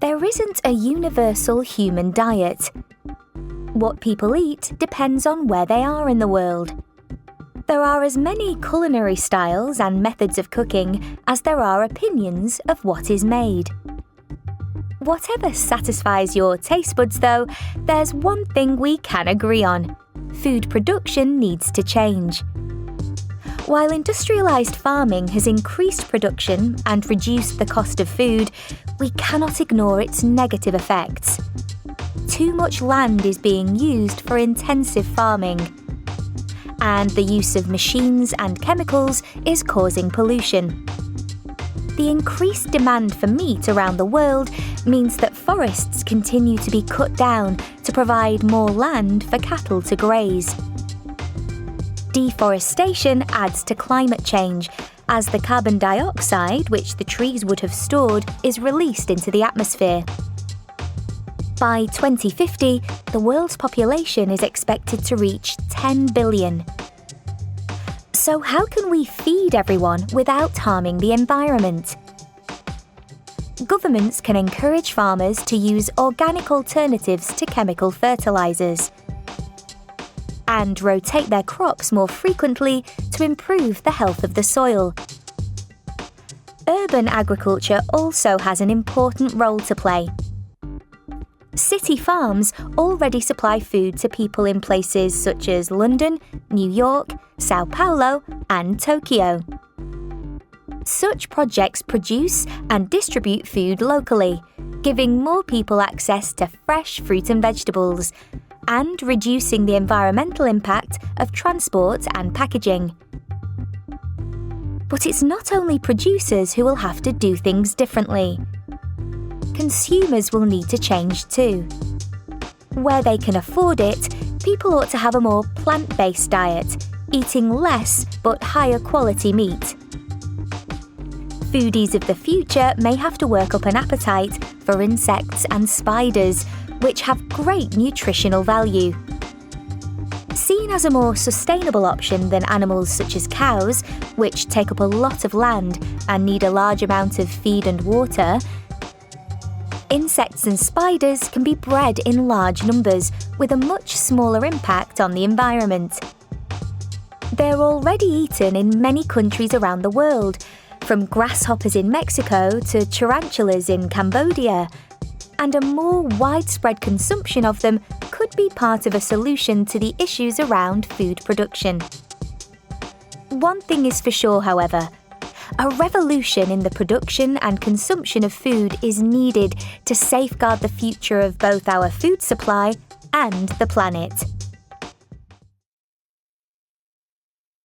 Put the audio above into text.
There isn't a universal human diet. What people eat depends on where they are in the world. There are as many culinary styles and methods of cooking as there are opinions of what is made. Whatever satisfies your taste buds, though, there's one thing we can agree on: food production needs to change. While industrialised farming has increased production and reduced the cost of food, we cannot ignore its negative effects. Too much land is being used for intensive farming, and the use of machines and chemicals is causing pollution. The increased demand for meat around the world means that forests continue to be cut down to provide more land for cattle to graze. Deforestation adds to climate change, as the carbon dioxide which the trees would have stored is released into the atmosphere. By 2050, the world's population is expected to reach 10 billion. So how can we feed everyone without harming the environment? Governments can encourage farmers to use organic alternatives to chemical fertilisers and rotate their crops more frequently to improve the health of the soil. Urban agriculture also has an important role to play. City farms already supply food to people in places such as London, New York, Sao Paulo, and Tokyo. Such projects produce and distribute food locally, giving more people access to fresh fruit and vegetables, and reducing the environmental impact of transport and packaging. But it's not only producers who will have to do things differently. Consumers will need to change too. Where they can afford it, people ought to have a more plant-based diet, eating less but higher quality meat. Foodies of the future may have to work up an appetite for insects and spiders, which have great nutritional value. Seen as a more sustainable option than animals such as cows, which take up a lot of land and need a large amount of feed and water, insects and spiders can be bred in large numbers with a much smaller impact on the environment. They're already eaten in many countries around the world, from grasshoppers in Mexico to tarantulas in Cambodia, and a more widespread consumption of them could be part of a solution to the issues around food production. One thing is for sure, however: a revolution in the production and consumption of food is needed to safeguard the future of both our food supply and the planet.